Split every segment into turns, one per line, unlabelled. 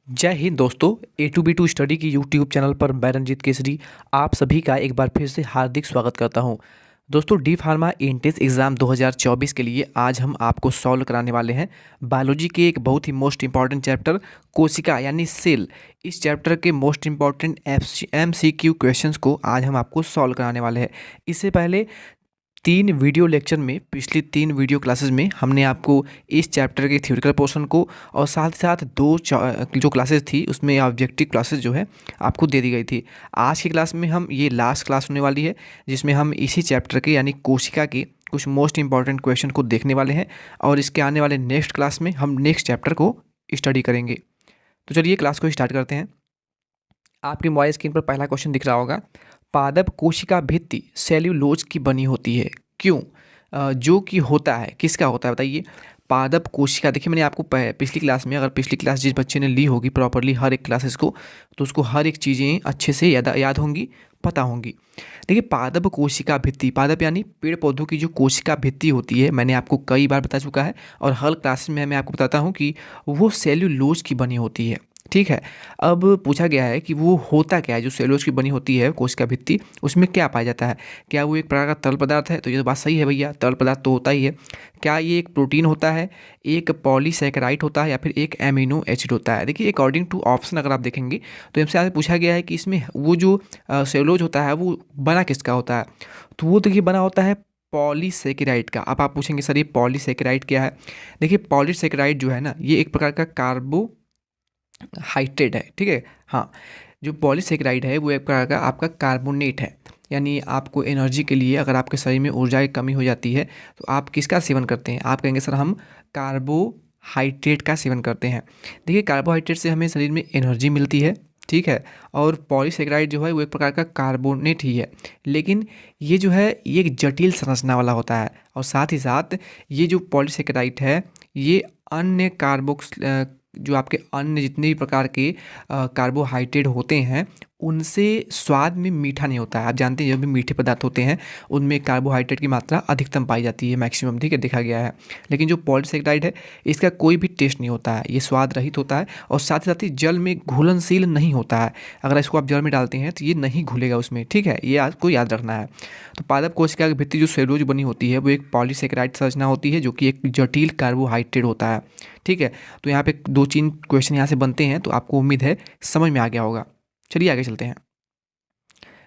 जय हिंद दोस्तों। ए to be to study की यूट्यूब चैनल पर मैं रंजीत केसरी आप सभी का एक बार फिर से हार्दिक स्वागत करता हूं। दोस्तों, डी फार्मा एंट्रेंस एग्ज़ाम 2024 के लिए आज हम आपको सॉल्व कराने वाले हैं बायोलॉजी के एक बहुत ही मोस्ट इंपॉर्टेंट चैप्टर कोशिका यानी सेल। इस चैप्टर के मोस्ट इंपॉर्टेंट MCQ क्वेश्चंस को आज हम आपको सॉल्व कराने वाले हैं। इससे पहले तीन वीडियो लेक्चर में, पिछली तीन वीडियो क्लासेस में हमने आपको इस चैप्टर के थ्योरेटिकल पोर्शन को और साथ ही साथ जो क्लासेस थी उसमें ऑब्जेक्टिव क्लासेस जो है आपको दे दी गई थी। आज की क्लास में हम ये लास्ट क्लास होने वाली है जिसमें हम इसी चैप्टर के यानी कोशिका के कुछ मोस्ट इंपॉर्टेंट क्वेश्चन को देखने वाले हैं और इसके आने वाले नेक्स्ट क्लास में हम नेक्स्ट चैप्टर को स्टडी करेंगे। तो चलिए क्लास को स्टार्ट करते हैं। आपकी मोबाइल स्क्रीन पर पहला क्वेश्चन दिख रहा होगा, पादप कोशिका भित्ति सेल्यूलोज की बनी होती है, क्यों? जो कि होता है, किसका होता है बताइए? पादप कोशिका। देखिए, मैंने आपको पिछली क्लास में, अगर पिछली क्लास जिस बच्चे ने ली होगी प्रॉपरली हर एक क्लासेस को, तो उसको हर एक चीज़ें अच्छे से याद होंगी, पता होंगी। देखिए, पादप कोशिका भित्ति, पादप यानी पेड़ पौधों की जो कोशिका भित्ति होती है, मैंने आपको कई बार बता चुका है और हर क्लास में मैं आपको बताता हूँ कि वो सेल्यूलोज की बनी होती है। ठीक है। अब पूछा गया है कि वो होता क्या है, जो सेल्यूलोज की बनी होती है कोशिका भित्ति, उसमें क्या पाया जाता है? क्या वो एक प्रकार का तरल पदार्थ है? तो ये तो बात सही है भैया, तरल पदार्थ तो होता ही है। क्या ये एक प्रोटीन होता है, एक पॉलीसैकेराइड होता है, या फिर एक एमिनो एसिड होता है? देखिए, अकॉर्डिंग टू ऑप्शन अगर आप देखेंगे तो हमसे आगे पूछा गया है कि इसमें वो जो सेल्यूलोज होता है वो बना किसका होता है? तो वो देखिए बना होता है पॉलीसैकेराइड का। अब आप पूछेंगे सर ये पॉलीसैकेराइड क्या है? देखिए, पॉलीसैकेराइड जो है ना, ये एक प्रकार का कार्बोहाइड्रेट है। ठीक है। हाँ, जो पॉलीसेकेराइड है वो एक प्रकार का आपका कार्बोनेट है। यानी आपको एनर्जी के लिए, अगर आपके शरीर में ऊर्जा की कमी हो जाती है तो आप किसका सेवन करते हैं? आप कहेंगे सर हम कार्बोहाइड्रेट का सेवन करते हैं। देखिए, कार्बोहाइड्रेट से हमें शरीर में एनर्जी मिलती है। ठीक है। और पॉलीसेकेराइड जो है वो एक प्रकार का कार्बोनेट ही है, लेकिन ये जो है ये एक जटिल संरचना वाला होता है। और साथ ही साथ ये जो पॉलीसेकेराइड है ये अन्य जो आपके अन्य जितने भी प्रकार के कार्बोहाइड्रेट होते हैं उनसे स्वाद में मीठा नहीं होता है। आप जानते हैं जो भी मीठे पदार्थ होते हैं उनमें कार्बोहाइड्रेट की मात्रा अधिकतम पाई जाती है, मैक्सिमम। ठीक है, देखा गया है। लेकिन जो पॉलीसेकेराइड है इसका कोई भी टेस्ट नहीं होता है, ये स्वाद रहित होता है और साथ ही जल में घुलनशील नहीं होता है। अगर इसको आप जल में डालते हैं तो ये नहीं घुलेगा उसमें। ठीक है, ये आपको याद रखना है। तो पादप कोशिका की भित्ति जो सेल्यूलोज बनी होती है वो एक पॉलीसेकेराइड संरचना होती है जो कि एक जटिल कार्बोहाइड्रेट होता है। ठीक है। तो यहाँ पे दो तीन क्वेश्चन यहाँ से बनते हैं, तो आपको उम्मीद है समझ में आ गया होगा। चलिए आगे चलते हैं।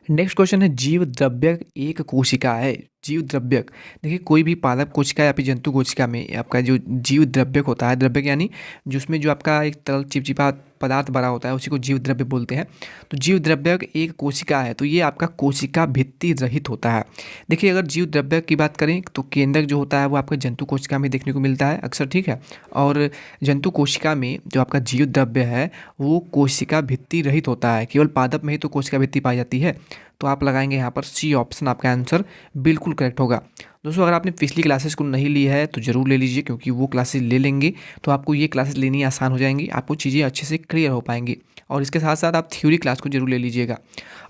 नेक्स्ट क्वेश्चन है, जीव द्रव्यक एक कोशिका है। जीव द्रव्यक, देखिए कोई भी पादप कोशिका या फिर जंतु कोशिका में आपका जो जीव द्रव्यक होता है, द्रव्यक यानी जिसमें जो आपका एक तरल चिपचिपा पदार्थ भरा होता है उसी को जीव द्रव्य बोलते हैं। तो जीव द्रव्यक एक कोशिका है तो ये आपका कोशिका भित्ति रहित होता है। देखिए, अगर जीव द्रव्यक की बात करें तो केंद्रक जो होता है वो आपका जंतु कोशिका में देखने को मिलता है अक्सर। ठीक है। और जंतु कोशिका में जो आपका जीव द्रव्य है वो कोशिका भित्ति रहित होता है। केवल पादप में ही तो कोशिका भित्ति पाई जाती है। तो आप लगाएंगे यहाँ पर सी ऑप्शन, आपका आंसर बिल्कुल करेक्ट होगा। दोस्तों, अगर आपने पिछली क्लासेस को नहीं ली है तो ज़रूर ले लीजिए, क्योंकि वो क्लासेस ले लेंगे तो आपको ये क्लासेस लेनी आसान हो जाएंगी, आपको चीज़ें अच्छे से क्लियर हो पाएंगी। और इसके साथ साथ आप थ्योरी क्लास को जरूर ले लीजिएगा।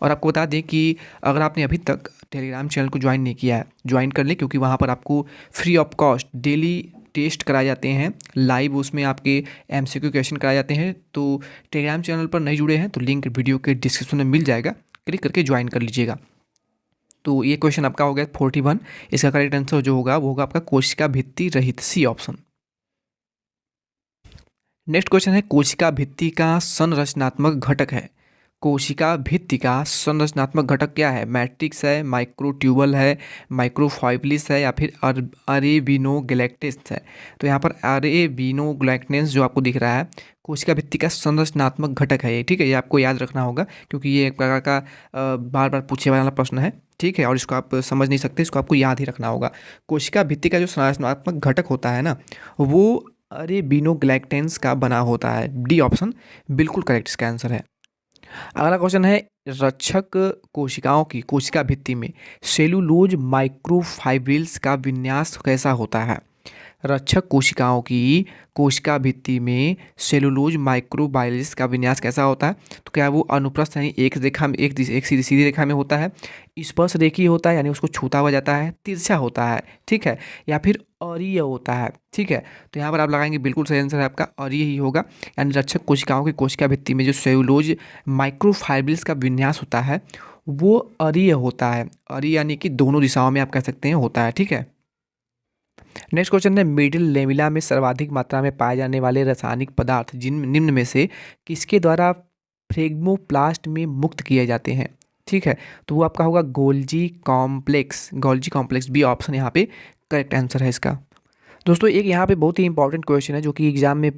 और आपको बता दें कि अगर आपने अभी तक टेलीग्राम चैनल को ज्वाइन नहीं किया है, ज्वाइन कर लें, क्योंकि वहाँ पर आपको free of cost daily test कराए जाते हैं लाइव, उसमें आपके MCQ क्वेश्चन कराए जाते हैं। तो टेलीग्राम चैनल पर नहीं जुड़े हैं तो लिंक वीडियो के डिस्क्रिप्शन में मिल जाएगा, क्लिक करके ज्वाइन कर लीजिएगा। तो ये क्वेश्चन आपका हो गया 41। इसका करेक्ट आंसर जो होगा वो होगा आपका कोशिका भित्ति रहित, सी ऑप्शन। नेक्स्ट क्वेश्चन है, कोशिका भित्ति का संरचनात्मक घटक है। कोशिका भित्ति का संरचनात्मक घटक क्या है? मैट्रिक्स है, माइक्रोट्यूबल है, माइक्रोफाइब्रिल्स है, या फिर अरेबिनोगैलेक्टिस है? तो यहाँ पर अरेबिनोगैलेक्टिस जो आपको दिख रहा है कोशिका भित्ति का संरचनात्मक घटक है ये। ठीक है, ये आपको याद रखना होगा क्योंकि ये एक प्रकार का बार बार पूछे वाला प्रश्न है। ठीक है, और इसको आप समझ नहीं सकते, इसको आपको याद ही रखना होगा। कोशिका भित्ति का जो संरचनात्मक घटक होता है ना, वो अरेबिनोगैलेक्टिस का बना होता है। डी ऑप्शन बिल्कुल करेक्ट इसका आंसर है। अगला क्वेश्चन है, रक्षक कोशिकाओं की कोशिका भित्ति में सेलुलोज माइक्रोफाइब्रिल्स का विन्यास कैसा होता है? रक्षक कोशिकाओं की कोशिका भित्ति में सेलुलोज माइक्रोबाइलिस का विन्यास कैसा होता है? तो क्या वो अनुप्रस्थ यानी एक रेखा में एक सीधी रेखा में होता है, स्पर्श रेखीय होता है यानी उसको छूता हुआ जाता है, तिरछा होता है, ठीक है, या फिर अरीय होता है, ठीक है। तो यहाँ पर आप लगाएंगे बिल्कुल सही आंसर है आपका अरीय ही होगा। यानी रक्षक कोशिकाओं की कोशिका भित्ति में जो सेलुलोज माइक्रोफाइब्रिल्स का विन्यास होता है वो अरीय होता है। अरीय यानी कि दोनों दिशाओं में आप कह सकते हैं होता है, ठीक है। नेक्स्ट क्वेश्चन है, मिडिल लेमिला में सर्वाधिक मात्रा में पाए जाने वाले रासायनिक पदार्थ जिन निम्न में से किसके द्वारा फ्रेगमोप्लास्ट में मुक्त किए जाते हैं? ठीक है, तो वो आपका होगा Golgi complex. Golgi complex B option यहाँ पे करेक्ट आंसर है इसका। दोस्तों एक यहाँ पे बहुत ही इंपॉर्टेंट क्वेश्चन है जो कि एग्जाम में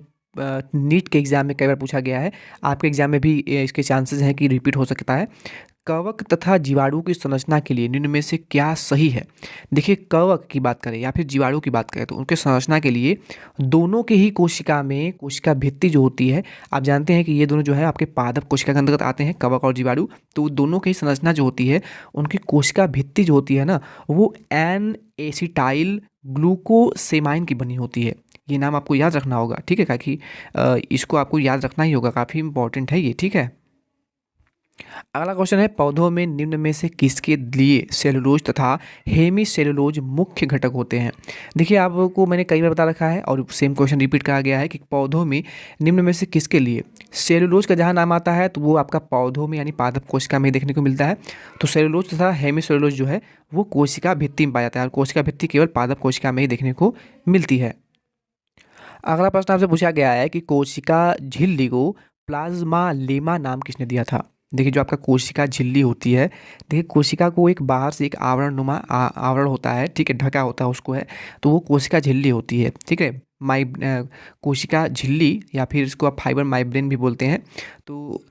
नीट के एग्जाम में कई बार पूछा गया है, आपके एग्जाम में भी इसके चांसेस हैं कि रिपीट हो सकता है। कवक तथा जीवाणु की संरचना के लिए निम्न में से क्या सही है? देखिए, कवक की बात करें या फिर जीवाणु की बात करें तो उनके संरचना के लिए दोनों के ही कोशिका में कोशिका भित्ति जो होती है, आप जानते हैं कि ये दोनों जो है आपके पादप कोशिका के अंतर्गत आते हैं, कवक और जीवाणु। तो दोनों की संरचना जो होती है, उनकी कोशिका भित्ति जो होती है ना, वो एन एसिटाइल ग्लूकोसेमाइन की बनी होती है। ये नाम आपको याद रखना होगा, ठीक है, ताकि इसको आपको याद रखना ही होगा, काफ़ी इंपॉर्टेंट है ये, ठीक है। अगला क्वेश्चन है, पौधों में निम्न में से किसके लिए सेलुलोज तथा हेमी सेलुलोज मुख्य घटक होते हैं? देखिए, आपको मैंने कई बार बता रखा है और सेम क्वेश्चन रिपीट करा गया है कि पौधों में निम्न में से किसके लिए सेलुलोज का जहाँ नाम आता है तो वो आपका पौधों में यानी पादप कोशिका में देखने को मिलता है। तो सेलुलोज तथा हेमी सेलुलोज जो है वो कोशिका भित्ति में पाया जाता है और कोशिका भित्ति केवल पादप कोशिका में ही देखने को मिलती है। अगला प्रश्न आपसे पूछा गया है कि कोशिका झिल्ली को प्लाज्मा लेमा नाम किसने दिया था? देखिए, जो आपका कोशिका झिल्ली होती है, देखिए कोशिका को एक बाहर से एक आवरण नुमा आवरण होता है, ठीक है, ढका होता है उसको है, तो वो कोशिका झिल्ली होती है, ठीक है। कोशिका झिल्ली या फिर इसको आप फाइबर माइब्रेन भी बोलते हैं, तो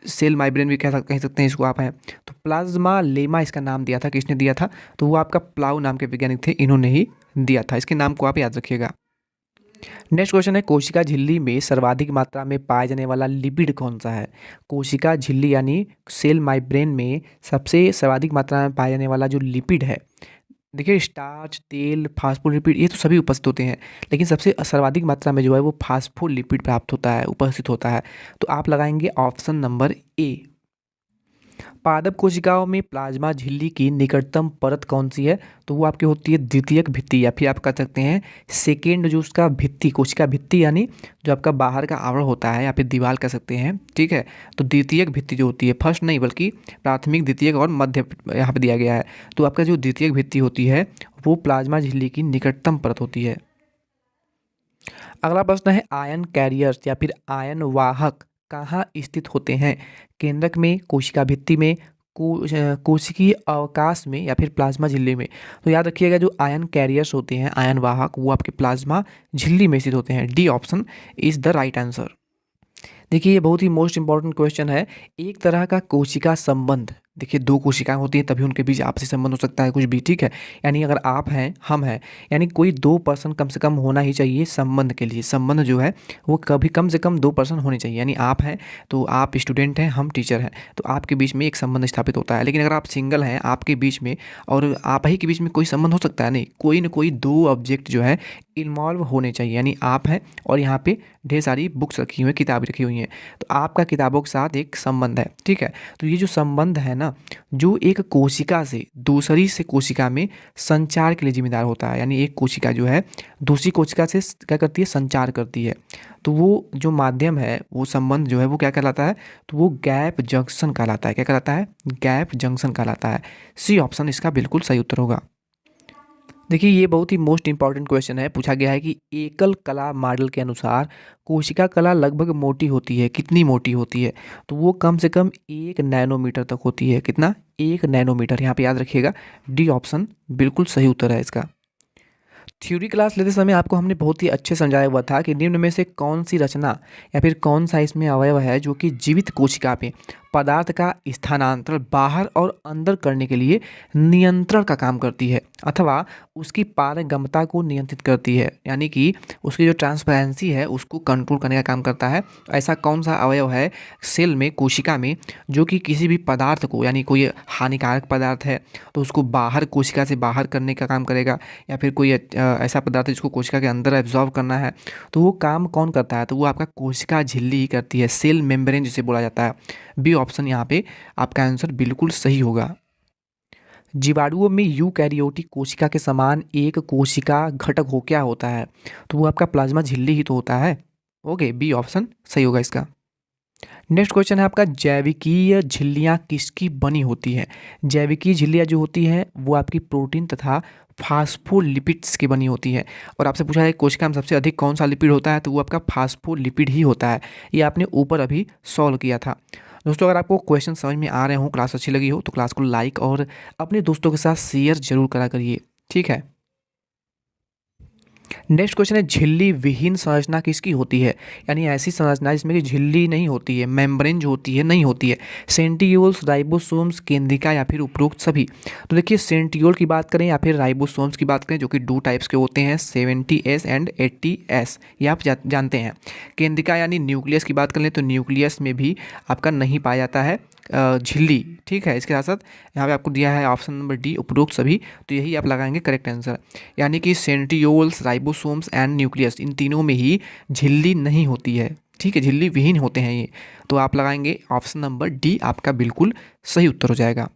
सेल माइब्रेन भी कह सकते हैं इसको आप हैं। तो प्लाज्मा लेमा इसका नाम दिया था, किसने दिया था? तो वो आपका प्लाउ नाम के वैज्ञानिक थे, इन्होंने ही दिया था। इसके नाम को आप याद रखिएगा। नेक्स्ट क्वेश्चन है, कोशिका झिल्ली में सर्वाधिक मात्रा में पाया जाने वाला लिपिड कौन सा है? कोशिका झिल्ली यानी सेल माइब्रेन में सबसे सर्वाधिक मात्रा में पाया जाने वाला जो लिपिड है, देखिए स्टार्च, तेल, फास्फोलिपिड ये तो सभी उपस्थित होते हैं, लेकिन सबसे सर्वाधिक मात्रा में जो है वो फास्फोलिपिड प्राप्त होता है, उपस्थित होता है। तो आप लगाएंगे ऑप्शन नंबर ए। पादप कोशिकाओं में प्लाज्मा झिल्ली की निकटतम परत कौन सी है? तो वो आपकी होती है द्वितीयक भित्ति, या फिर आप कह सकते हैं सेकेंड जो उसका भित्ति, कोशिका भित्ति यानी जो आपका बाहर का आवरण होता है या फिर दीवार कह सकते हैं, ठीक है। तो द्वितीयक भित्ति जो होती है, फर्स्ट नहीं बल्कि प्राथमिक, द्वितीयक और मध्य यहाँ पर दिया गया है। तो आपका जो द्वितीयक भित्ति होती है वो प्लाज्मा झिल्ली की निकटतम परत होती है। अगला प्रश्न है, आयन कैरियर्स या फिर आयन वाहक कहाँ स्थित होते हैं? केंद्रक में, कोशिका भित्ति में, कोशिकीय अवकाश में या फिर प्लाज्मा झिल्ली में? तो याद रखिएगा, जो आयन कैरियर्स होते हैं, आयन वाहक, वो आपके प्लाज्मा झिल्ली में स्थित होते हैं। D option is the right answer. देखिए, ये बहुत ही मोस्ट इंपॉर्टेंट क्वेश्चन है। एक तरह का कोशिका संबंध, देखिए दो कोशिकाएं होती हैं तभी उनके बीच आपसी संबंध हो सकता है कुछ भी, ठीक है। यानी अगर आप हैं, हम हैं, यानी कोई दो पर्सन कम से कम होना ही चाहिए संबंध के लिए। संबंध जो है वो कभी कम से कम दो पर्सन होने चाहिए। यानी आप हैं तो आप स्टूडेंट हैं, हम टीचर हैं, तो आपके बीच में एक संबंध स्थापित होता है। लेकिन अगर आप सिंगल हैं, आपके बीच में और आप ही के बीच में कोई संबंध हो सकता है नहीं, कोई ना कोई दो ऑब्जेक्ट जो है इन्वॉल्व होने चाहिए। यानी आप हैं और यहाँ पे ढेर सारी बुक्स रखी हुई हैं, किताबें रखी हुई हैं, तो आपका किताबों के साथ एक संबंध है, ठीक है। तो ये जो संबंध है ना, जो एक कोशिका से दूसरी से कोशिका में संचार के लिए जिम्मेदार होता है। यानी एक कोशिका जो है दूसरी कोशिका से क्या करती है? संचार करती है। तो वो जो माध्यम है, वो संबंध जो है वो क्या कहलाता है? तो वो गैप जंक्शन कहलाता है। क्या कहलाता है? गैप जंक्शन कहलाता है। सी ऑप्शन इसका बिल्कुल सही उत्तर होगा। देखिए, ये बहुत ही मोस्ट इंपॉर्टेंट क्वेश्चन है। पूछा गया है कि एकल कला मॉडल के अनुसार कोशिका कला लगभग मोटी होती है, कितनी मोटी होती है? तो वो कम से कम 1 नैनोमीटर तक होती है। कितना? 1 नैनोमीटर। यहाँ पे याद रखिएगा, डी ऑप्शन बिल्कुल सही उत्तर है इसका। थ्योरी क्लास लेते समय आपको हमने बहुत ही अच्छे समझाया हुआ था कि निम्न में से कौन सी रचना या फिर कौन सा इसमें अवयव है जो कि जीवित कोशिका पे पदार्थ का स्थानांतरण बाहर और अंदर करने के लिए नियंत्रण का काम करती है अथवा उसकी पारगम्यता को नियंत्रित करती है, यानी कि उसकी जो ट्रांसपेरेंसी है उसको कंट्रोल करने का काम करता है। ऐसा कौन सा अवयव है सेल में, कोशिका में, जो कि किसी भी पदार्थ को, यानी कोई हानिकारक पदार्थ है तो उसको बाहर, कोशिका से बाहर करने का काम करेगा, या फिर कोई ऐसा पदार्थ है जिसको कोशिका के अंदर एब्जॉर्व करना है, तो वो काम कौन करता है? तो वो आपका कोशिका झिल्ली ही करती है, सेल मेम्ब्रेन जिसे बोला जाता है। बी ऑप्शन यहाँ पे आपका आंसर बिल्कुल सही होगा। जीवाणुओं में यूकैरियोटिक कोशिका के समान एक कोशिका घटक हो क्या होता है? तो वो आपका प्लाज्मा झिल्ली ही तो होता है। ओके, बी ऑप्शन सही होगा इसका। नेक्स्ट क्वेश्चन है आपका, जैविकीय झिल्लियाँ किसकी बनी होती हैं? जैविकीय झिल्लियाँ जो होती हैं वो आपकी प्रोटीन तथा फास्फोलिपिड्स की बनी होती है। और आपसे पूछा है कोशिका में सबसे अधिक कौन सा लिपिड होता है, तो वो आपका फास्फोलिपिड ही होता है। ये आपने ऊपर अभी सॉल्व किया था। दोस्तों, अगर आपको क्वेश्चन समझ में आ रहे हो, क्लास अच्छी लगी हो, तो क्लास को लाइक और अपने दोस्तों के साथ शेयर जरूर करा करिए, ठीक है। नेक्स्ट क्वेश्चन है, झिल्ली विहीन संरचना किसकी होती है? यानी ऐसी संरचना जिसमें कि झिल्ली नहीं होती है, मेम्ब्रेन जो होती है नहीं होती है। सेंट्रियोल्स, राइबोसोम्स, केंद्रिका या फिर उपरोक्त सभी? तो देखिए, सेंट्रियोल की बात करें या फिर राइबोसोम्स की बात करें, जो कि 2 टाइप्स के होते हैं, 70S एंड 80S, ये आप जानते हैं। केंद्रिका यानी न्यूक्लियस की बात कर लें तो न्यूक्लियस में भी आपका नहीं पाया जाता है झिल्ली, ठीक है। इसके साथ साथ यहाँ पे आपको दिया है ऑप्शन नंबर डी, उपरोक्त सभी, तो यही आप लगाएंगे करेक्ट आंसर। यानी कि सेंट्रियोल्स, राइबोसोम्स एंड न्यूक्लियस, इन तीनों में ही झिल्ली नहीं होती है, ठीक है, झिल्ली विहीन होते हैं ये। तो आप लगाएंगे ऑप्शन नंबर डी, आपका बिल्कुल सही उत्तर हो जाएगा।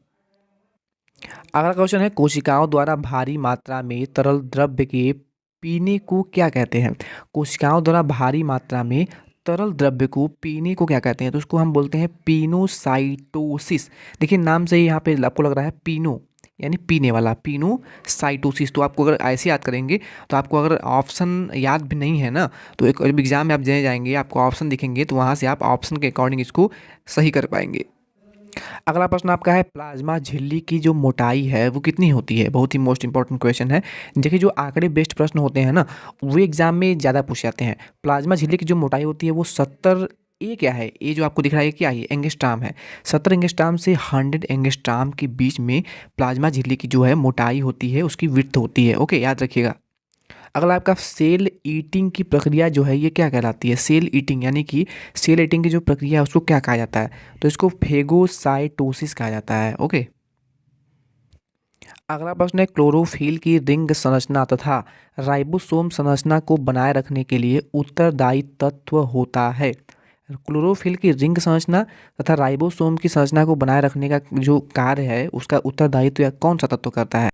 अगला क्वेश्चन है, कोशिकाओं द्वारा भारी मात्रा में तरल द्रव्य के पीने को क्या कहते हैं? कोशिकाओं द्वारा भारी मात्रा में तरल द्रव्य को पीने को क्या कहते हैं? तो उसको हम बोलते हैं पीनोसाइटोसिस। देखिए, नाम से ही यहाँ पे आपको लग रहा है पीनो यानी पीने वाला, पीनोसाइटोसिस। तो आपको अगर ऐसे याद करेंगे तो आपको अगर ऑप्शन याद भी नहीं है ना, तो एक एग्जाम में आप देने जाएंगे, आपको ऑप्शन दिखेंगे, तो वहाँ से आप ऑप्शन के अकॉर्डिंग इसको सही कर पाएंगे। अगला प्रश्न आपका है, प्लाज्मा झिल्ली की जो मोटाई है वो कितनी होती है? बहुत ही मोस्ट इंपॉर्टेंट क्वेश्चन है। देखिए, जो आंकड़े बेस्ड प्रश्न होते हैं ना, वो एग्जाम में ज़्यादा पूछ जाते हैं। प्लाज्मा झिल्ली की जो मोटाई होती है वो 70, ये क्या है, ये जो आपको दिख रहा है क्या है, एंगस्ट्राम है। 70 एंगस्ट्राम से 100 एंगस्ट्राम के बीच में प्लाज्मा झिल्ली की जो है मोटाई होती है, उसकी विड्थ होती है। ओके, याद रखिएगा। अगला आपका, सेल ईटिंग की प्रक्रिया जो है ये क्या कहलाती है? सेल ईटिंग यानी कि सेल ईटिंग की जो प्रक्रिया है उसको क्या कहा जाता है? तो इसको फेगोसाइटोसिस कहा जाता है। ओके। अगला प्रश्न है, क्लोरोफिल की रिंग संरचना तथा राइबोसोम संरचना को बनाए रखने के लिए उत्तरदायी तत्व होता है। क्लोरोफिल की रिंग संरचना तथा राइबोसोम की संरचना को बनाए रखने का जो कार्य है उसका उत्तरदायित्व या कौन सा तत्व करता है?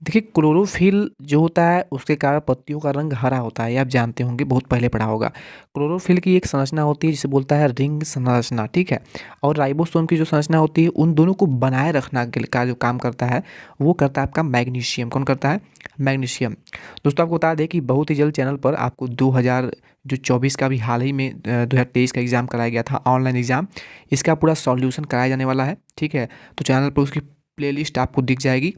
देखिए, क्लोरोफिल जो होता है उसके कारण पत्तियों का रंग हरा होता है, ये आप जानते होंगे, बहुत पहले पढ़ा होगा। क्लोरोफिल की एक संरचना होती है जिसे बोलता है रिंग संरचना, ठीक है। और राइबोसोम की जो संरचना होती है उन दोनों को बनाए रखना का जो काम करता है वो करता है आपका मैग्नीशियम। कौन करता है? मैग्नीशियम। दोस्तों, आपको बता दें कि बहुत ही जल्द चैनल पर आपको 2024 का भी हाल ही में 2023 का एग्ज़ाम कराया गया था, ऑनलाइन एग्ज़ाम, इसका पूरा सॉल्यूशन कराया जाने वाला है, ठीक है। तो चैनल पर उसकी प्लेलिस्ट आपको दिख जाएगी।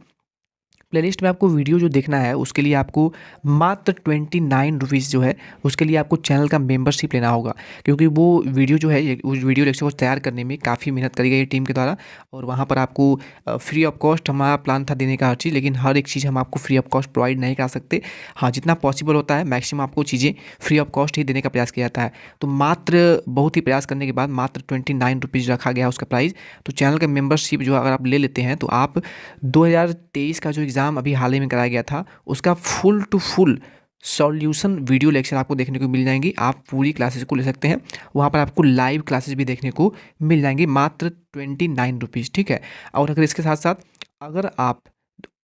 प्लेलिस्ट में आपको वीडियो जो देखना है उसके लिए आपको मात्र 29 रुपीज़ जो है उसके लिए आपको चैनल का मेंबरशिप लेना होगा, क्योंकि वो वीडियो जो है उस वीडियो लेक्चर को तैयार करने में काफ़ी मेहनत करी गई टीम के द्वारा। और वहाँ पर आपको फ्री ऑफ कॉस्ट हमारा प्लान था देने का हर चीज़, लेकिन हर एक चीज़ हम आपको फ्री ऑफ कॉस्ट प्रोवाइड नहीं कर सकते। हाँ, जितना पॉसिबल होता है मैक्सिमम आपको चीज़ें फ्री ऑफ कॉस्ट ही देने का प्रयास किया जाता है। तो मात्र बहुत ही प्रयास करने के बाद मात्र 29 रुपीज़ रखा गया उसका प्राइस। तो चैनल का मेंबरशिप जो अगर आप ले लेते हैं तो आप 2023 का जो एग्ज़ाम अभी हाल ही में कराया गया था उसका full to full solution video lecture आपको देखने को मिल जाएंगी। आप पूरी क्लासेस को ले सकते हैं, वहाँ पर आपको लाइव क्लासेस भी देखने को मिल जाएंगी मात्र 29 रुपीज़, ठीक है। और अगर इसके साथ साथ अगर आप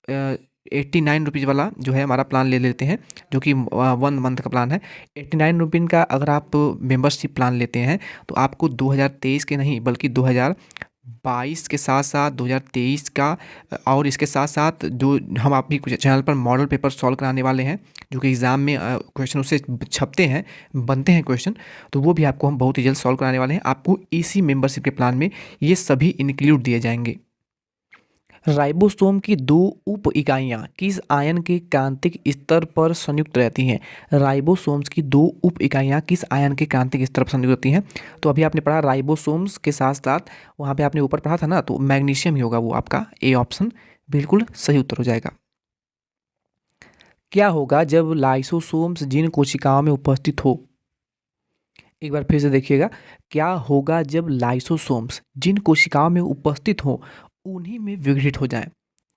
89 रुपीज़ वाला जो है हमारा प्लान ले लेते हैं, जो कि 1 मंथ का प्लान है, 89 रुपीज़ का अगर आप मेंबरशिप प्लान लेते हैं तो आपको 2023 के नहीं बल्कि 2022 के साथ साथ 2023 का और इसके साथ साथ जो हम आप भी कुछ चैनल पर मॉडल पेपर सॉल्व कराने वाले हैं, जो कि एग्ज़ाम में क्वेश्चन उससे छपते हैं, बनते हैं क्वेश्चन, तो वो भी आपको हम बहुत ही जल्द सॉल्व कराने वाले हैं। आपको इसी मेंबरशिप के प्लान में ये सभी इंक्लूड दिए जाएंगे। राइबोसोम की दो उप इकाइयाँ किस आयन के क्रांतिक स्तर पर संयुक्त रहती हैं? राइबोसोम्स की दो उप इकाइयाँ किस आयन के क्रांतिक स्तर पर संयुक्त होती हैं? तो अभी आपने पढ़ा राइबोसोम्स के साथ साथ वहाँ पे आपने ऊपर पढ़ा था ना, तो मैग्नीशियम ही होगा वो आपका ए ऑप्शन बिल्कुल सही उत्तर हो जाएगा। क्या होगा जब लाइसोसोम्स जिन कोशिकाओं में उपस्थित हो? एक बार फिर से देखिएगा, क्या होगा जब लाइसोसोम्स जिन कोशिकाओं में उपस्थित हो उन्हीं में विघटित हो जाएं?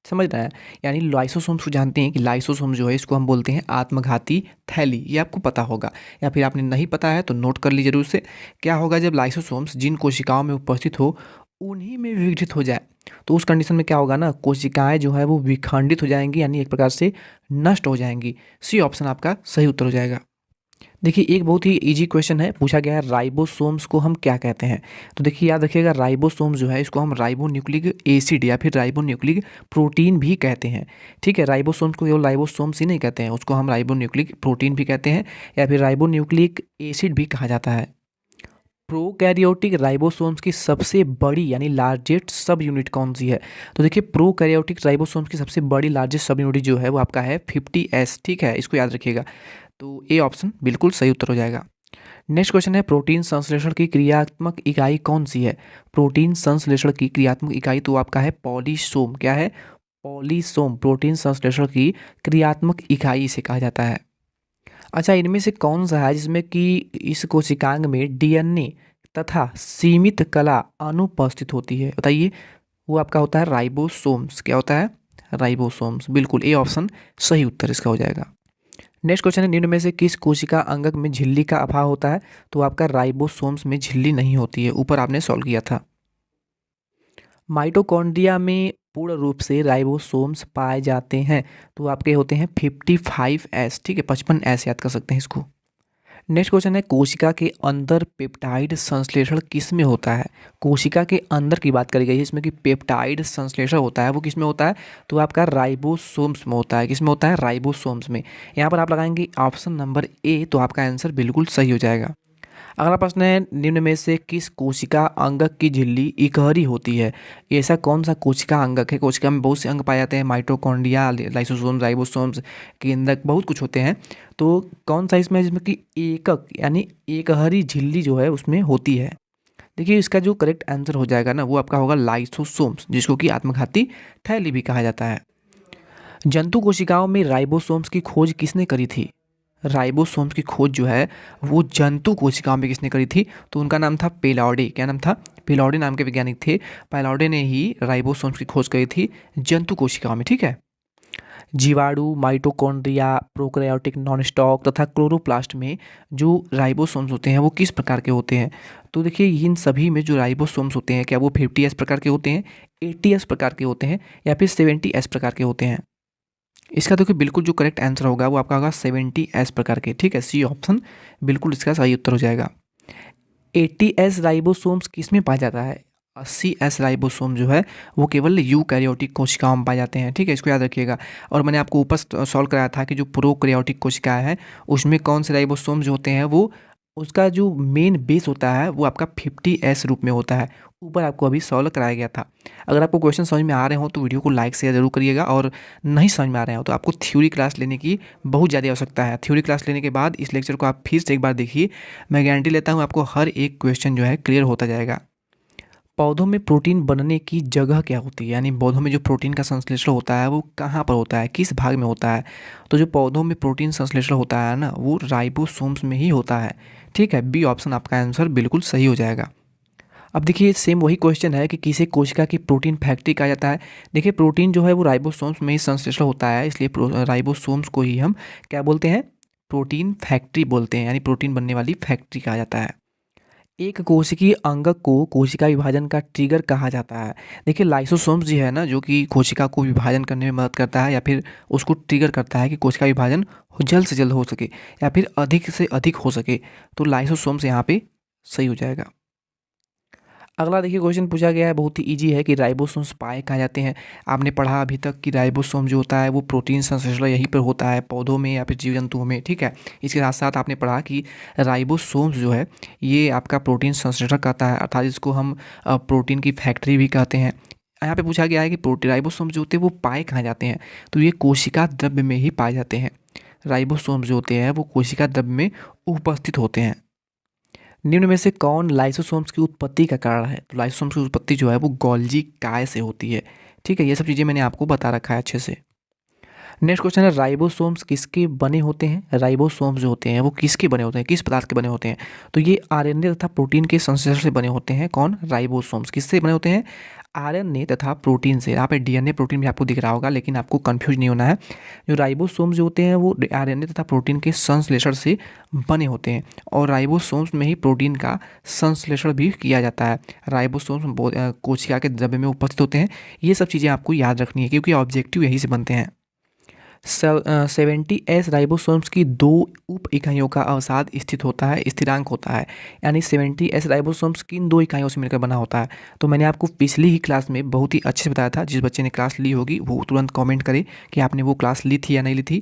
समझ रहे हैं? यानी लाइसोसोम्स को जानते हैं कि लाइसोसोम जो है इसको हम बोलते हैं आत्मघाती थैली, ये आपको पता होगा, या फिर आपने नहीं पता है तो नोट कर लीजिए जरूर से। क्या होगा जब लाइसोसोम्स जिन कोशिकाओं में उपस्थित हो उन्हीं में विघटित हो जाए? तो उस कंडीशन में क्या होगा ना, कोशिकाएं जो है वो विखंडित हो जाएंगी, यानी एक प्रकार से नष्ट हो जाएंगी। सी ऑप्शन आपका सही उत्तर हो जाएगा। देखिए, एक बहुत ही इजी क्वेश्चन है, पूछा गया है राइबोसोम्स को हम क्या कहते हैं? तो देखिए याद रखिएगा, राइबोसोम्स जो है इसको हम राइबोन्यूक्लिक एसिड या फिर राइबोन्यूक्लिक प्रोटीन भी कहते हैं। ठीक है, राइबोसोम्स को केवल राइबोसोम्स ही नहीं कहते हैं, उसको हम राइबोन्यूक्लिक प्रोटीन भी कहते हैं या फिर राइबोन्यूक्लिक एसिड भी कहा जाता है। प्रोकैरियोटिक राइबोसोम्स की सबसे बड़ी यानी लार्जेस्ट सब यूनिट कौन सी है? तो देखिए, प्रोकैरियोटिक राइबोसोम्स की सबसे बड़ी लार्जेस्ट सब यूनिट जो है वो आपका है 50S। ठीक है, इसको याद रखिएगा। तो ए ऑप्शन बिल्कुल सही उत्तर हो जाएगा। नेक्स्ट क्वेश्चन है, प्रोटीन संश्लेषण की क्रियात्मक इकाई कौन सी है? प्रोटीन संश्लेषण की क्रियात्मक इकाई तो आपका है पॉलीसोम। क्या है? पॉलीसोम प्रोटीन संश्लेषण की क्रियात्मक इकाई से कहा जाता है। अच्छा, इनमें से कौन सा है जिसमें कि इस कोशिकांग में डीएनए तथा सीमित कला अनुपस्थित होती है? बताइए। वो आपका होता है राइबोसोम्स। क्या होता है? राइबोसोम्स। बिल्कुल ए ऑप्शन सही उत्तर इसका हो जाएगा। नेक्स्ट क्वेश्चन है, निम्न में से किस कोशिका अंगक में झिल्ली का अभाव होता है? तो आपका राइबोसोम्स में झिल्ली नहीं होती है, ऊपर आपने सॉल्व किया था। माइटोकॉन्ड्रिया में पूर्ण रूप से राइबोसोम्स पाए जाते हैं, तो आपके होते हैं 55S। ठीक है, 55S याद कर सकते हैं इसको। नेक्स्ट क्वेश्चन है, कोशिका के अंदर पेप्टाइड संश्लेषण किस में होता है? कोशिका के अंदर की बात करी गई है, इसमें कि पेप्टाइड संश्लेषण होता है वो किस में होता है? तो आपका राइबोसोम्स में होता है। किस में होता है? राइबोसोम्स में। यहाँ पर आप लगाएंगे ऑप्शन नंबर ए, तो आपका आंसर बिल्कुल सही हो जाएगा। अगला प्रश्न है, निम्न में से किस कोशिका अंगक की झिल्ली इकहरी होती है? ऐसा कौन सा कोशिका अंगक है? कोशिका में बहुत से अंग पाए जाते हैं, माइटोकॉन्ड्रिया, लाइसोसोम्स, राइबोसोम्स, केंद्रक, बहुत कुछ होते हैं। तो कौन सा इसमें जिसमें कि एकक यानी एकहरी झिल्ली जो है उसमें होती है? देखिए, इसका जो करेक्ट आंसर हो जाएगा ना वो आपका होगा लाइसोसोम्स, जिसको कि आत्मघाती थैली भी कहा जाता है। जंतु कोशिकाओं में राइबोसोम्स की खोज किसने करी थी? राइबोसोम्स की खोज जो है वो जंतु कोशिकाओं में किसने करी थी? तो उनका नाम था पेलॉडी। क्या नाम था? पेलॉडी नाम के वैज्ञानिक थे। पेलॉडी ने ही राइबोसोम्स की खोज करी थी जंतु कोशिकाओं में। ठीक है, जीवाणु, माइटोकॉन्ड्रिया, प्रोकैरियोटिक नॉन स्टॉक तथा क्लोरोप्लास्ट में जो राइबोसोम्स होते हैं वो किस प्रकार के होते हैं? तो देखिए, इन सभी में जो राइबोसोम्स होते हैं क्या वो 50S प्रकार के होते हैं, 80S प्रकार के होते हैं या फिर 70S प्रकार के होते हैं? इसका देखिए बिल्कुल जो करेक्ट आंसर होगा वो आपका होगा 70S प्रकार के। ठीक है, सी ऑप्शन बिल्कुल इसका सही उत्तर हो जाएगा। 80S राइबोसोम्स किस में पाया जाता है? 80S राइबोसोम जो है वो केवल यूकैरियोटिक कोशिकाओं में पाए जाते हैं। ठीक है, इसको याद रखिएगा। और मैंने आपको ऊपर सॉल्व कराया था कि जो प्रोकैरियोटिक कोशिकाएं हैं उसमें कौन से राइबोसोम जो होते हैं वो उसका जो मेन बेस होता है वो आपका 50S रूप में होता है। ऊपर आपको अभी सॉल्व कराया गया था। अगर आपको क्वेश्चन समझ में आ रहे हो तो वीडियो को लाइक शेयर जरूर करिएगा, और नहीं समझ में आ रहे हो तो आपको थ्योरी क्लास लेने की बहुत ज़्यादा आवश्यकता है। थ्योरी क्लास लेने के बाद इस लेक्चर को आप फिर से एक बार देखिए, मैं गारंटी लेता हूँ आपको हर एक क्वेश्चन जो है क्लियर होता जाएगा। पौधों में प्रोटीन बनने की जगह क्या होती है? यानी पौधों में जो प्रोटीन का संश्लेषण होता है वो कहाँ पर होता है, किस भाग में होता है? तो जो पौधों में प्रोटीन संश्लेषण होता है ना वो राइबोसोम्स में ही होता है। ठीक है, बी ऑप्शन आपका आंसर बिल्कुल सही हो जाएगा। अब देखिए, सेम वही क्वेश्चन है कि किसे कोशिका की प्रोटीन फैक्ट्री कहा जाता है? देखिए, प्रोटीन जो है वो राइबोसोम्स में ही संश्लेषण होता है, इसलिए राइबोसोम्स को ही हम क्या बोलते हैं? प्रोटीन फैक्ट्री बोलते हैं, यानी प्रोटीन बनने वाली फैक्ट्री कहा जाता है। एक कोशिकीय अंगक को कोशिका विभाजन का ट्रिगर कहा जाता है। देखिए, लाइसोसोम्स जी है ना जो कि कोशिका को विभाजन करने में मदद करता है या फिर उसको ट्रिगर करता है कि कोशिका विभाजन जल्द से जल्द हो सके या फिर अधिक से अधिक हो सके। तो लाइसोसोम्स यहाँ पे सही हो जाएगा। अगला देखिए, क्वेश्चन पूछा गया है, बहुत ही इजी है कि राइबोसोम्स पाए कहाँ जाते हैं? आपने पढ़ा अभी तक कि राइबोसोम जो होता है वो प्रोटीन संश्लेषण यहीं पर होता है, पौधों में या फिर जीव जंतुओं में। ठीक है, इसके साथ साथ आपने पढ़ा कि राइबोसोम्स जो है ये आपका प्रोटीन संश्लेषण करता है, अर्थात इसको हम प्रोटीन की फैक्ट्री भी कहते हैं। यहाँ पे पूछा गया है कि प्रोटीन राइबोसोम जो होते हैं वो पाए कहाँ जाते हैं, तो ये कोशिका द्रव्य में ही पाए जाते हैं। राइबोसोम जो होते हैं वो कोशिका द्रव्य में उपस्थित होते हैं। निम्न में से कौन लाइसोसोम्स की उत्पत्ति का कारण है, तो लाइसोसोम्स की उत्पत्ति जो है वो गोल्जी काय से होती है। ठीक है, ये सब चीज़ें मैंने आपको बता रखा है अच्छे से। नेक्स्ट क्वेश्चन है, राइबोसोम्स किसके बने होते हैं। राइबोसोम्स जो होते हैं वो किसके बने होते हैं, किस पदार्थ के बने होते हैं, तो ये आरएनए तथा प्रोटीन के संश्लेषण से बने होते हैं। कौन, राइबोसोम्स किससे बने होते हैं, आरएनए तथा प्रोटीन से। यहाँ पे डीएनए प्रोटीन भी आपको दिख रहा होगा, लेकिन आपको कंफ्यूज नहीं होना है। जो राइबोसोम्स जो होते हैं वो आरएनए तथा प्रोटीन के संश्लेषण से बने होते हैं, और राइबोसोम्स में ही प्रोटीन का संश्लेषण भी किया जाता है। राइबोसोम्स कोशिका के द्रव्य में उपस्थित होते हैं। ये सब चीज़ें आपको याद रखनी है, क्योंकि ऑब्जेक्टिव यही से बनते हैं। 70S राइबोसोम्स की 2 उप इकाइयों का अवसाद स्थित होता है, स्थिरांक होता है। यानी 70S राइबोसोम्स किन 2 इकाइयों से मिलकर बना होता है, तो मैंने आपको पिछली ही क्लास में बहुत ही अच्छे से बताया था। जिस बच्चे ने क्लास ली होगी वो तुरंत कमेंट करे कि आपने वो क्लास ली थी या नहीं ली थी।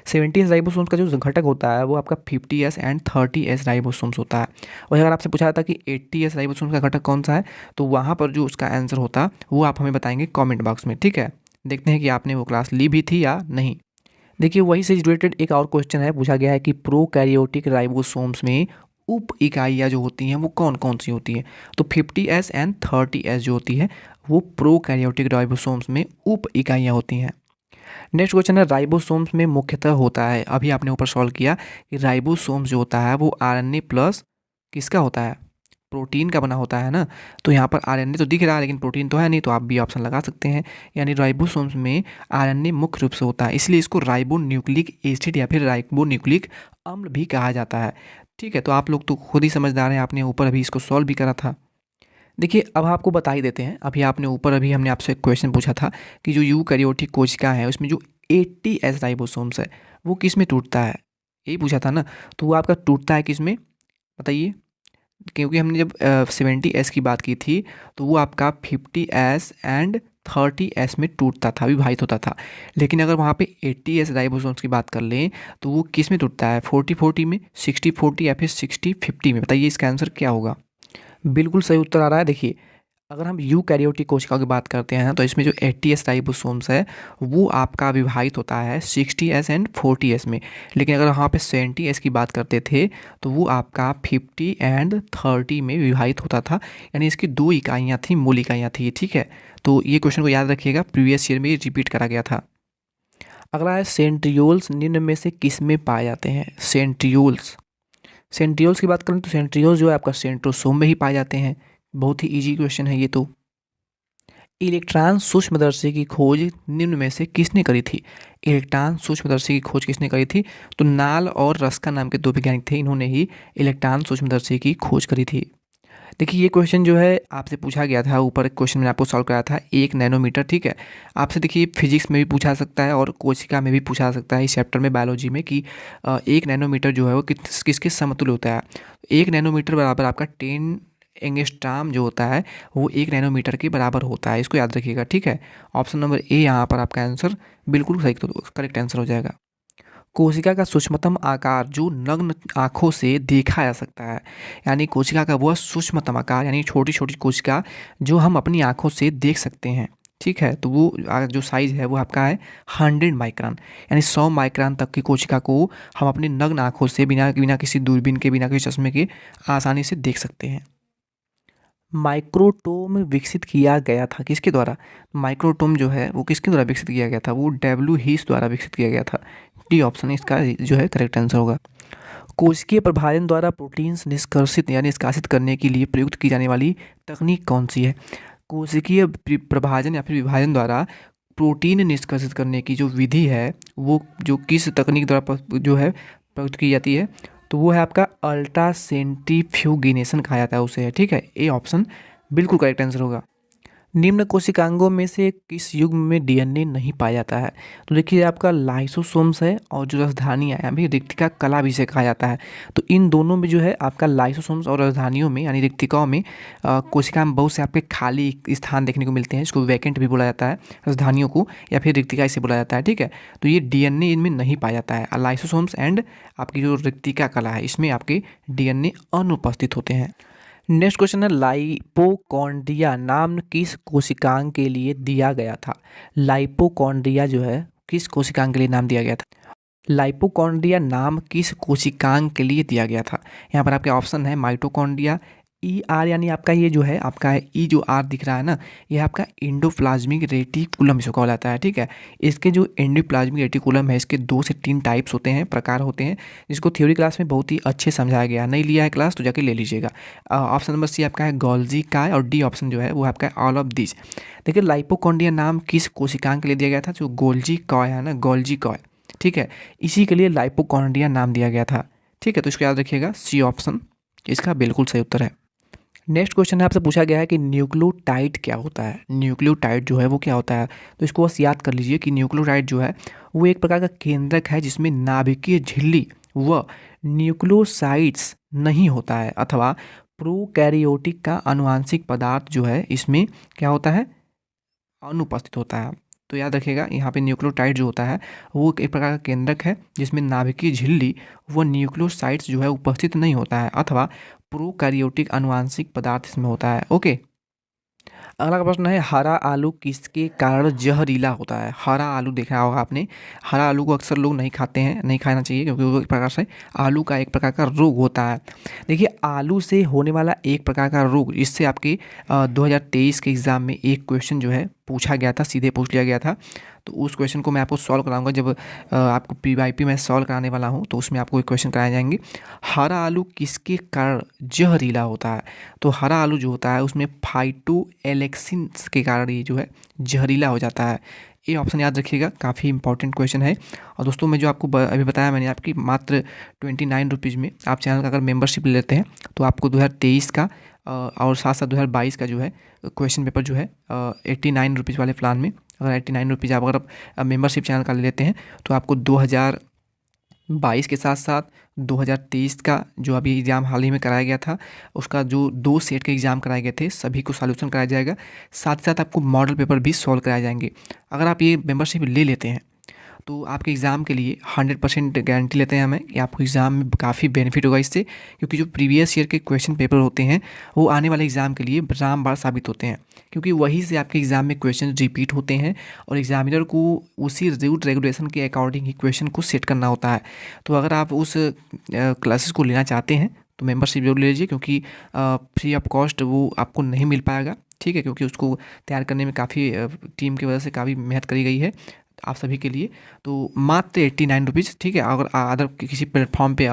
70S राइबोसोम्स का जो घटक होता है वो आपका 50S एंड 30S राइबोसोम्स होता है। और अगर आपसे पूछा था कि 80S राइबोसोम्स का घटक कौन सा है, तो वहाँ पर जो उसका आंसर होता वो आप हमें बताएंगे कॉमेंट बॉक्स में। ठीक है, देखते हैं कि आपने वो क्लास ली भी थी या नहीं। देखिए, वही से रिलेटेड एक और क्वेश्चन है, पूछा गया है कि प्रोकैरियोटिक राइबोसोम्स में उप इकाइयाँ जो होती हैं वो कौन कौन सी होती हैं, तो 50S एंड 30S जो होती है वो प्रोकैरियोटिक राइबोसोम्स में उप इकाइयाँ होती हैं। नेक्स्ट क्वेश्चन है, राइबोसोम्स में मुख्यतः होता है, अभी आपने ऊपर सॉल्व किया कि राइबोसोम्स जो होता है वो आरएनए प्लस किसका होता है, प्रोटीन का बना होता है ना। तो यहाँ पर आरएनए तो दिख रहा है लेकिन प्रोटीन तो है नहीं, तो आप भी ऑप्शन लगा सकते हैं। यानी राइबोसोम्स में आरएनए मुख्य रूप से होता है, इसलिए इसको राइबोन्यूक्लिक एसिड या फिर राइबोन्यूक्लिक अम्ल भी कहा जाता है। ठीक है, तो आप लोग तो खुद ही समझदार हैं, आपने ऊपर अभी इसको सॉल्व भी करा था। देखिए, अब आपको बता ही देते हैं। अभी आपने ऊपर अभी हमने आपसे एक क्वेश्चन पूछा था कि जो यूकैरियोटिक कोशिका है उसमें जो 80S राइबोसोम्स है वो किस में टूटता है, यही पूछा था ना। तो वो आपका टूटता है किस में, बताइए। क्योंकि हमने जब 70S की बात की थी तो वो आपका 50S एंड 30S में टूटता था, विभाजित होता था। लेकिन अगर वहाँ पे 80S राइबोसोम्स की बात कर लें तो वो किस में टूटता है, 40-40 में, 60-40 या फिर 60-50 में। बताइए इसका आंसर क्या होगा। बिल्कुल सही उत्तर आ रहा है। देखिए, अगर हम यूकैरियोटिक कोशिकाओं की बात करते हैं तो इसमें जो 80S राइबोसोम्स है वो आपका विभाजित होता है 60S एंड 40S में। लेकिन अगर वहाँ पे 70S की बात करते थे तो वो आपका 50 एंड 30 में विभाजित होता था। यानी इसकी 2 इकाइयाँ थी, मूल इकाइयाँ थी। ठीक है, तो ये क्वेश्चन को याद रखिएगा, प्रीवियस ईयर में ये रिपीट करा गया था। अगला है, सेंट्रियोल्स निम्न में से किस में पाए जाते हैं। सेंट्रियोल्स, सेंट्रियोल्स की बात करें तो सेंट्रियोल्स जो है आपका सेंट्रोसोम में ही पाए जाते हैं। बहुत ही इजी क्वेश्चन है ये तो। इलेक्ट्रॉन सूक्ष्मदर्शी की खोज निम्न में से किसने करी थी। इलेक्ट्रॉन सूक्ष्मदर्शी की खोज किसने करी थी, तो नाल और रस्का नाम के 2 वैज्ञानिक थे, इन्होंने ही इलेक्ट्रॉन सूक्ष्मदर्शी की खोज करी थी। देखिए, ये क्वेश्चन जो है आपसे पूछा गया था, ऊपर एक क्वेश्चन मैंने आपको सॉल्व कराया था, 1 नैनोमीटर। ठीक है, आपसे देखिए फिजिक्स में भी पूछा सकता है और कोशिका में भी पूछा सकता है, इस चैप्टर में बायोलॉजी में, कि 1 नैनोमीटर जो है वो किसके समतुल्य होता है। 1 नैनोमीटर बराबर आपका 10 एंगस्ट्रॉम जो होता है वो 1 नैनोमीटर के बराबर होता है, इसको याद रखिएगा। ठीक है, ऑप्शन नंबर ए यहाँ पर आपका आंसर बिल्कुल सही, तो करेक्ट आंसर हो जाएगा। कोशिका का सूक्ष्मतम आकार जो नग्न आँखों से देखा जा सकता है, यानी कोशिका का वह सूक्ष्मतम आकार, यानी छोटी छोटी कोशिका जो हम अपनी आँखों से देख सकते हैं। ठीक है, तो वो जो साइज़ है वो आपका है 100 माइक्रोन, यानी 100 माइक्रोन तक की कोशिका को हम अपनी नग्न आँखों से बिना किसी दूरबीन के, बिना किसी चश्मे के आसानी से देख सकते हैं। माइक्रोटोम विकसित किया गया था किसके द्वारा, माइक्रोटोम जो है वो किसके द्वारा विकसित किया गया था, वो डब्ल्यू हीस द्वारा विकसित किया गया था। डी ऑप्शन इसका जो है करेक्ट आंसर होगा। कोशिकीय प्रभाजन द्वारा प्रोटीन्स निष्कर्षित यानी निष्कासित करने के लिए प्रयुक्त की जाने वाली तकनीक कौन सी है। कोशिकीय प्रभाजन या फिर विभाजन द्वारा प्रोटीन निष्कर्षित करने की जो विधि है वो जो किस तकनीक द्वारा जो है प्रयुक्त की जाती है, तो वो है आपका अल्ट्रा सेंट्रीफ्यूगेनेशन कहा जाता है उसे है। ठीक है, ए ऑप्शन बिल्कुल करेक्ट आंसर होगा। निम्न कोशिकांगों में से किस युग्म में डीएनए नहीं पाया जाता है, तो देखिए आपका लाइसोसोम्स है और जो राजधानियाँ हैं, अभी रिक्तिका कला भी इसे कहा जाता है। तो इन दोनों में जो है आपका लाइसोसोम्स और राजधानियों में यानी रिक्तिकाओं में कोशिका में बहुत से आपके खाली स्थान देखने को मिलते हैं, इसको वैकेंट भी बोला जाता है राजधानियों को, या फिर रिक्तिका इसे बोला जाता है। ठीक है, तो ये डीएनए इनमें नहीं पाया जाता है। लाइसोसोम्स एंड आपकी जो रिक्तिका कला है इसमें आपके डीएनए अनुपस्थित होते हैं। नेक्स्ट क्वेश्चन है लाइपोकॉन्ड्रिया नाम किस कोशिकांग के लिए दिया गया था। लाइपोकॉन्ड्रिया जो है किस कोशिकांग के लिए नाम दिया गया था। लाइपोकॉन्ड्रिया नाम किस कोशिकांग के लिए दिया गया था। यहाँ पर आपके ऑप्शन है माइटोकॉन्ड्रिया, ई आर यानी आपका ये जो है आपका है ई जो आर दिख रहा है ना, ये आपका एंडोप्लाज्मिक रेटिकुलम इसको कहा जाता है। ठीक है, इसके जो एंडोप्लाज्मिक रेटिकुलम है इसके 2 से 3 टाइप्स होते हैं, प्रकार होते हैं, जिसको थ्योरी क्लास में बहुत ही अच्छे समझाया गया है। नहीं लिया है क्लास तो जाके ले लीजिएगा। ऑप्शन नंबर सी आपका है गोल्जी काय और डी ऑप्शन जो है वो आपका है ऑल ऑफ दिस। देखिए लाइपोकॉन्ड्रिया नाम किस कोशिकांग के लिए दिया गया था, जो गोल्जी कॉय है ना, गोल्जी कॉय, ठीक है, इसी के लिए लाइपोकॉन्ड्रिया नाम दिया गया था। ठीक है, तो इसको याद रखिएगा, सी ऑप्शन इसका बिल्कुल सही उत्तर है। नेक्स्ट क्वेश्चन है आपसे पूछा गया है कि न्यूक्लियोटाइड क्या होता है। न्यूक्लियोटाइड जो है वो क्या होता है, तो इसको बस याद कर लीजिए कि न्यूक्लियोटाइड जो है वो एक प्रकार का केंद्रक है जिसमें नाभिकीय झिल्ली व न्यूक्लियोसाइड्स नहीं होता है, अथवा प्रोकैरियोटिक का आनुवांशिक पदार्थ जो है इसमें क्या होता है, अनुपस्थित होता है। तो याद रखिएगा यहाँ पे न्यूक्लियोटाइड जो होता है वो एक प्रकार का केंद्रक है जिसमें नाभिकीय झिल्ली व न्यूक्लियोसाइड्स जो है उपस्थित नहीं होता है, अथवा प्रोकैरियोटिक आनुवांशिक पदार्थ इसमें होता है। ओके, अगला प्रश्न है हरा आलू किसके कारण जहरीला होता है। हरा आलू देखा होगा आपने, हरा आलू को अक्सर लोग नहीं खाते हैं, नहीं खाना चाहिए क्योंकि वो एक प्रकार से आलू का एक प्रकार का रोग होता है। देखिए आलू से होने वाला एक प्रकार का रोग, इससे आपके 2023 के एग्ज़ाम में एक क्वेश्चन जो है पूछा गया था, सीधे पूछ लिया गया था। तो उस क्वेश्चन को मैं आपको सॉल्व कराऊंगा जब आपको PYP में सॉल्व कराने वाला हूं, तो उसमें आपको एक क्वेश्चन कराए जाएंगे। हरा आलू किसके कारण जहरीला होता है, तो हरा आलू जो होता है उसमें फाइटोएलेक्सिन्स के कारण ये जो है जहरीला हो जाता है। ये ऑप्शन याद रखिएगा, काफ़ी इंपॉर्टेंट क्वेश्चन है। और दोस्तों मैं जो आपको अभी बताया मैंने आपकी मात्र 29 रुपीज़ में आप चैनल का अगर मेंबरशिप ले लेते हैं तो आपको 2023 का और साथ साथ 2022 का जो है क्वेश्चन पेपर जो है 89 रुपीज़ वाले प्लान में, अगर 89 रुपीज़ आप अगर मेंबरशिप चैनल का ले लेते हैं तो आपको 2022 के साथ साथ 2023 का जो अभी एग्ज़ाम हाल ही में कराया गया था उसका जो 2 सेट के एग्ज़ाम कराए गए थे सभी को सॉल्यूशन कराया जाएगा, साथ ही साथ आपको मॉडल पेपर भी सॉल्व कराए जाएंगे। अगर आप ये मेंबरशिप ले लेते हैं तो आपके एग्ज़ाम के लिए 100% गारंटी लेते हैं हमें कि आपको एग्ज़ाम में काफ़ी बेनिफिट होगा इससे, क्योंकि जो प्रीवियस ईयर के क्वेश्चन पेपर होते हैं वो आने वाले एग्ज़ाम के लिए रामबाण साबित होते हैं, क्योंकि वहीं से आपके एग्ज़ाम में क्वेश्चन रिपीट होते हैं और एग्जामिनर को उसी रूल रेगुलेशन के अकॉर्डिंग ही क्वेश्चन को सेट करना होता है। तो अगर आप उस क्लासेस को लेना चाहते हैं तो मेंबरशिप जरूर ले लीजिए, क्योंकि फ्री ऑफ कॉस्ट वो आपको नहीं मिल पाएगा। ठीक है, क्योंकि उसको तैयार करने में काफ़ी टीम की वजह से काफ़ी मेहनत करी गई है आप सभी के लिए। तो मात्र 89 रुपीज़। ठीक है, अगर अदर किसी प्लेटफॉर्म पे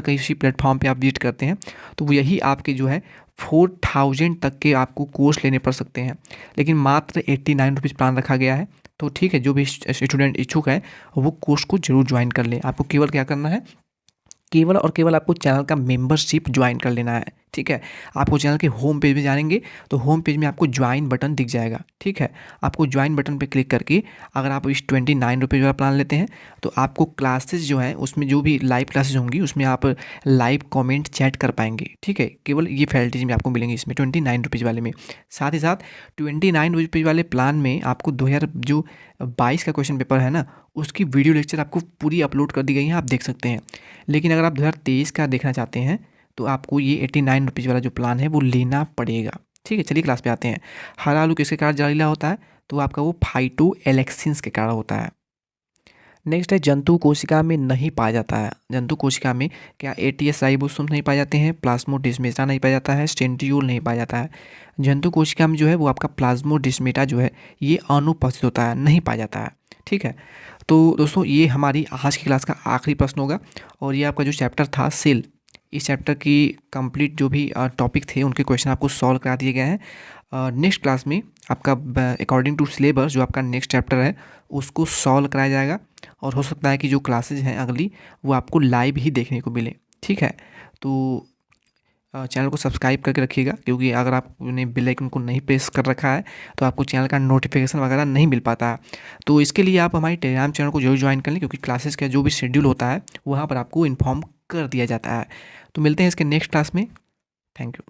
किसी प्लेटफॉर्म पे आप विजिट करते हैं तो वो यही आपके जो है 4000 तक के आपको कोर्स लेने पड़ सकते हैं, लेकिन मात्र 89 रुपीज़ प्लान रखा गया है। तो ठीक है, जो भी स्टूडेंट इच्छुक है वो कोर्स को जरूर ज्वाइन कर लें। आपको केवल क्या करना है, केवल और केवल आपको चैनल का मेंबरशिप ज्वाइन कर लेना है। ठीक है, आपको चैनल के होम पेज में जाएंगे तो होम पेज में आपको ज्वाइन बटन दिख जाएगा। ठीक है, आपको ज्वाइन बटन पे क्लिक करके अगर आप इस 29 रुपीज़ वाला प्लान लेते हैं तो आपको क्लासेस जो है उसमें जो भी लाइव क्लासेस होंगी उसमें आप लाइव कमेंट चैट कर पाएंगे। ठीक है, केवल ये फैसिलिटीज में आपको मिलेंगी इसमें 29 रुपीज़ वाले में। साथ ही साथ 29 रुपीज़ वाले प्लान में आपको 2022 का क्वेश्चन पेपर है ना उसकी वीडियो लेक्चर आपको पूरी अपलोड कर दी गई है, आप देख सकते हैं। लेकिन अगर आप 2023 का देखना चाहते हैं तो आपको ये 89 रुपीज़ वाला जो प्लान है वो लेना पड़ेगा। ठीक है, चलिए क्लास पे आते हैं। हरा आलू किसके कारण जहरीला होता है, तो आपका वो फाइटोएलेक्सिन्स के कारण होता है। नेक्स्ट है जंतु कोशिका में नहीं पाया जाता है। जंतु कोशिका में क्या ATS राइबोसोम नहीं पाए जाते हैं, प्लाज्मोडेस्माटा नहीं पाया जाता है, स्टेंट्रियोल नहीं पाया जाता है। जंतु कोशिका में जो है वो आपका प्लाज्मोडेस्माटा जो है ये अनुपस्थित होता है, नहीं पाया जाता है। ठीक है, तो दोस्तों ये हमारी आज की क्लास का आखिरी प्रश्न होगा और ये आपका जो चैप्टर था सेल, इस चैप्टर की कंप्लीट जो भी टॉपिक थे उनके क्वेश्चन आपको सॉल्व करा दिए गए हैं। नेक्स्ट क्लास में आपका अकॉर्डिंग टू सिलेबस जो आपका नेक्स्ट चैप्टर है उसको सॉल्व कराया जाएगा और हो सकता है कि जो क्लासेज हैं अगली वो आपको लाइव ही देखने को मिले। ठीक है, तो चैनल को सब्सक्राइब करके रखिएगा, क्योंकि अगर आपने बेल आइकन को नहीं प्रेस कर रखा है तो आपको चैनल का नोटिफिकेशन वगैरह नहीं मिल पाता है। तो इसके लिए आप हमारी टेलीग्राम चैनल को जरूर ज्वाइन कर लें, क्योंकि क्लासेस का जो भी शेड्यूल होता है वहाँ पर आपको इन्फॉर्म कर दिया जाता है। तो मिलते हैं इसके नेक्स्ट क्लास में। Thank you.